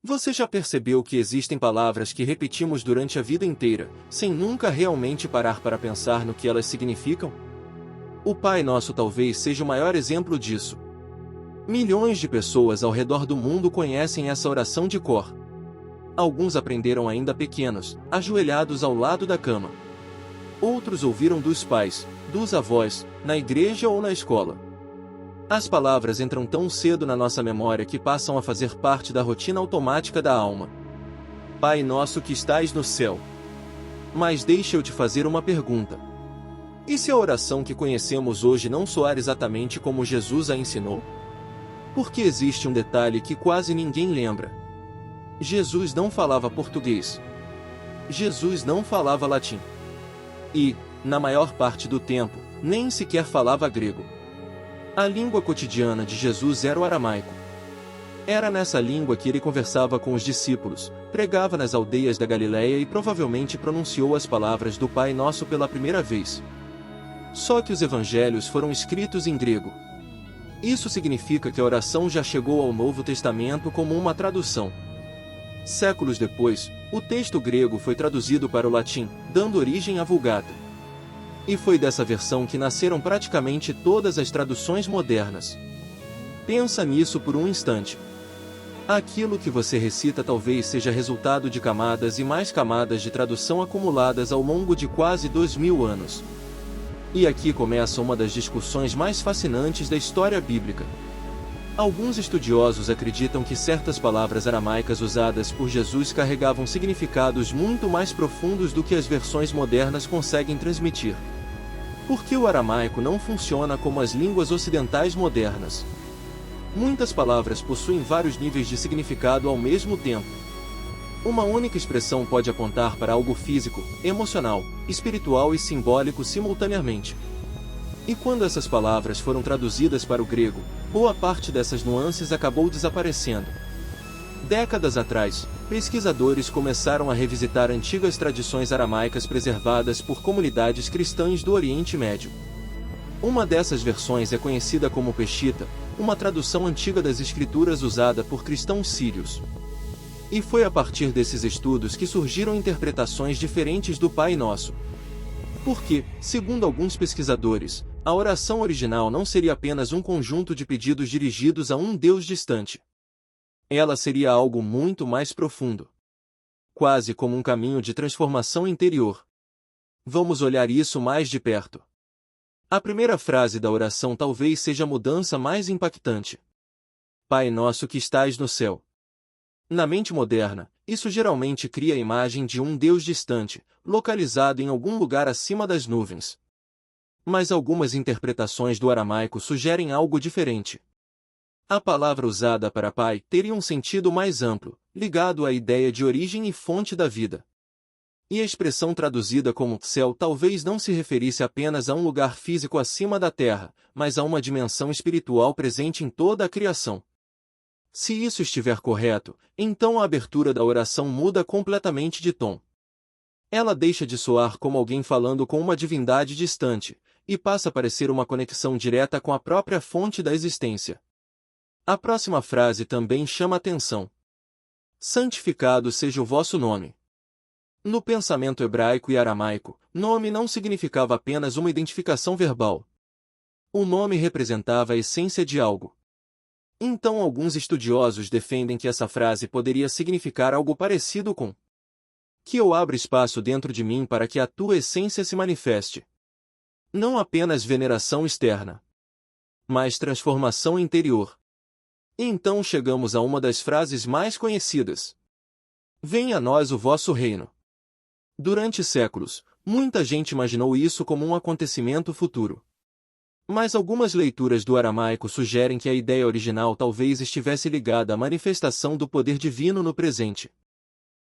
Você já percebeu que existem palavras que repetimos durante a vida inteira, sem nunca realmente parar para pensar no que elas significam? O Pai Nosso talvez seja o maior exemplo disso. Milhões de pessoas ao redor do mundo conhecem essa oração de cor. Alguns aprenderam ainda pequenos, ajoelhados ao lado da cama. Outros ouviram dos pais, dos avós, na igreja ou na escola. As palavras entram tão cedo na nossa memória que passam a fazer parte da rotina automática da alma. Pai nosso que estais no céu. Mas deixa eu te fazer uma pergunta. E se a oração que conhecemos hoje não soar exatamente como Jesus a ensinou? Porque existe um detalhe que quase ninguém lembra. Jesus não falava português. Jesus não falava latim. E, na maior parte do tempo, nem sequer falava grego. A língua cotidiana de Jesus era o aramaico. Era nessa língua que ele conversava com os discípulos, pregava nas aldeias da Galileia e provavelmente pronunciou as palavras do Pai Nosso pela primeira vez. Só que os evangelhos foram escritos em grego. Isso significa que a oração já chegou ao Novo Testamento como uma tradução. Séculos depois, o texto grego foi traduzido para o latim, dando origem à Vulgata. E foi dessa versão que nasceram praticamente todas as traduções modernas. Pensa nisso por um instante. Aquilo que você recita talvez seja resultado de camadas e mais camadas de tradução acumuladas ao longo de quase 2000 anos. E aqui começa uma das discussões mais fascinantes da história bíblica. Alguns estudiosos acreditam que certas palavras aramaicas usadas por Jesus carregavam significados muito mais profundos do que as versões modernas conseguem transmitir. Por que o aramaico não funciona como as línguas ocidentais modernas? Muitas palavras possuem vários níveis de significado ao mesmo tempo. Uma única expressão pode apontar para algo físico, emocional, espiritual e simbólico simultaneamente. E quando essas palavras foram traduzidas para o grego, boa parte dessas nuances acabou desaparecendo. Décadas atrás, pesquisadores começaram a revisitar antigas tradições aramaicas preservadas por comunidades cristãs do Oriente Médio. Uma dessas versões é conhecida como Peshitta, uma tradução antiga das escrituras usada por cristãos sírios. E foi a partir desses estudos que surgiram interpretações diferentes do Pai Nosso. Porque, segundo alguns pesquisadores, a oração original não seria apenas um conjunto de pedidos dirigidos a um Deus distante. Ela seria algo muito mais profundo. Quase como um caminho de transformação interior. Vamos olhar isso mais de perto. A primeira frase da oração talvez seja a mudança mais impactante. Pai nosso que estais no céu. Na mente moderna, isso geralmente cria a imagem de um Deus distante, localizado em algum lugar acima das nuvens. Mas algumas interpretações do aramaico sugerem algo diferente. A palavra usada para pai teria um sentido mais amplo, ligado à ideia de origem e fonte da vida. E a expressão traduzida como céu talvez não se referisse apenas a um lugar físico acima da terra, mas a uma dimensão espiritual presente em toda a criação. Se isso estiver correto, então a abertura da oração muda completamente de tom. Ela deixa de soar como alguém falando com uma divindade distante, e passa a parecer uma conexão direta com a própria fonte da existência. A próxima frase também chama atenção. Santificado seja o vosso nome. No pensamento hebraico e aramaico, nome não significava apenas uma identificação verbal. O nome representava a essência de algo. Então alguns estudiosos defendem que essa frase poderia significar algo parecido com: que eu abra espaço dentro de mim para que a tua essência se manifeste. Não apenas veneração externa, mas transformação interior. E então chegamos a uma das frases mais conhecidas. Venha a nós o vosso reino. Durante séculos, muita gente imaginou isso como um acontecimento futuro. Mas algumas leituras do aramaico sugerem que a ideia original talvez estivesse ligada à manifestação do poder divino no presente.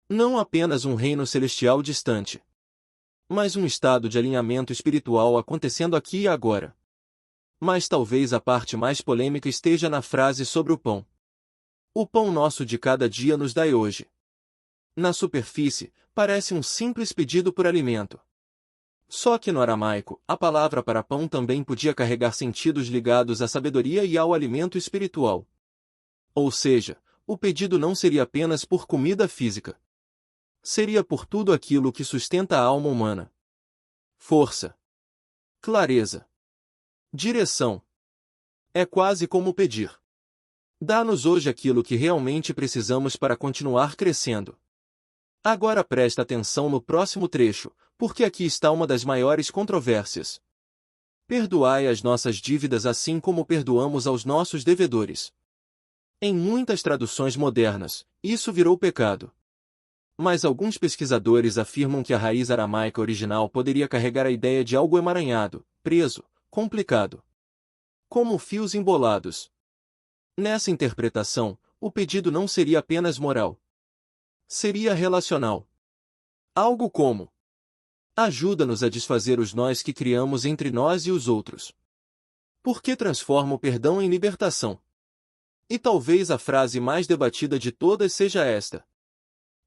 Não apenas um reino celestial distante, mas um estado de alinhamento espiritual acontecendo aqui e agora. Mas talvez a parte mais polêmica esteja na frase sobre o pão. O pão nosso de cada dia nos dai hoje. Na superfície, parece um simples pedido por alimento. Só que no aramaico, a palavra para pão também podia carregar sentidos ligados à sabedoria e ao alimento espiritual. Ou seja, o pedido não seria apenas por comida física. Seria por tudo aquilo que sustenta a alma humana. Força, clareza, direção. É quase como pedir: dá-nos hoje aquilo que realmente precisamos para continuar crescendo. Agora presta atenção no próximo trecho, porque aqui está uma das maiores controvérsias. Perdoai as nossas dívidas assim como perdoamos aos nossos devedores. Em muitas traduções modernas, isso virou pecado. Mas alguns pesquisadores afirmam que a raiz aramaica original poderia carregar a ideia de algo emaranhado, preso, complicado. Como fios embolados. Nessa interpretação, o pedido não seria apenas moral. Seria relacional. Algo como: ajuda-nos a desfazer os nós que criamos entre nós e os outros. Porque transforma o perdão em libertação. E talvez a frase mais debatida de todas seja esta: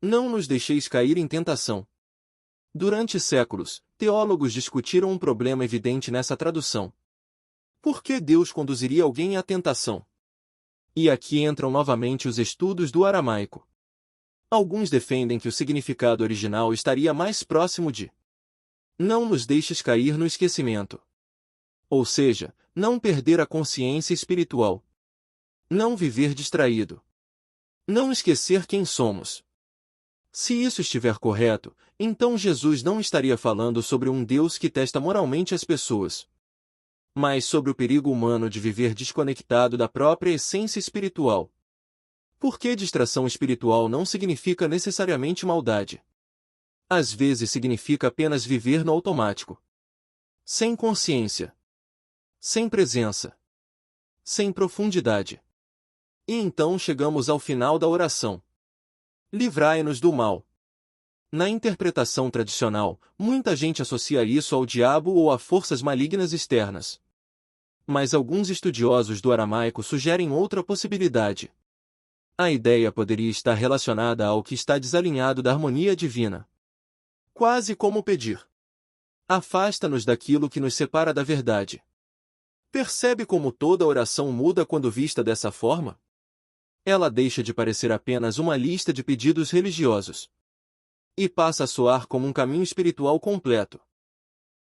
não nos deixeis cair em tentação. Durante séculos, teólogos discutiram um problema evidente nessa tradução. Por que Deus conduziria alguém à tentação? E aqui entram novamente os estudos do aramaico. Alguns defendem que o significado original estaria mais próximo de: não nos deixes cair no esquecimento. Ou seja, não perder a consciência espiritual. Não viver distraído. Não esquecer quem somos. Se isso estiver correto, então Jesus não estaria falando sobre um Deus que testa moralmente as pessoas, mas sobre o perigo humano de viver desconectado da própria essência espiritual. Porque distração espiritual não significa necessariamente maldade. Às vezes significa apenas viver no automático. Sem consciência. Sem presença. Sem profundidade. E então chegamos ao final da oração. Livrai-nos do mal. Na interpretação tradicional, muita gente associa isso ao diabo ou a forças malignas externas. Mas alguns estudiosos do aramaico sugerem outra possibilidade. A ideia poderia estar relacionada ao que está desalinhado da harmonia divina. Quase como pedir: afasta-nos daquilo que nos separa da verdade. Percebe como toda oração muda quando vista dessa forma? Ela deixa de parecer apenas uma lista de pedidos religiosos e passa a soar como um caminho espiritual completo.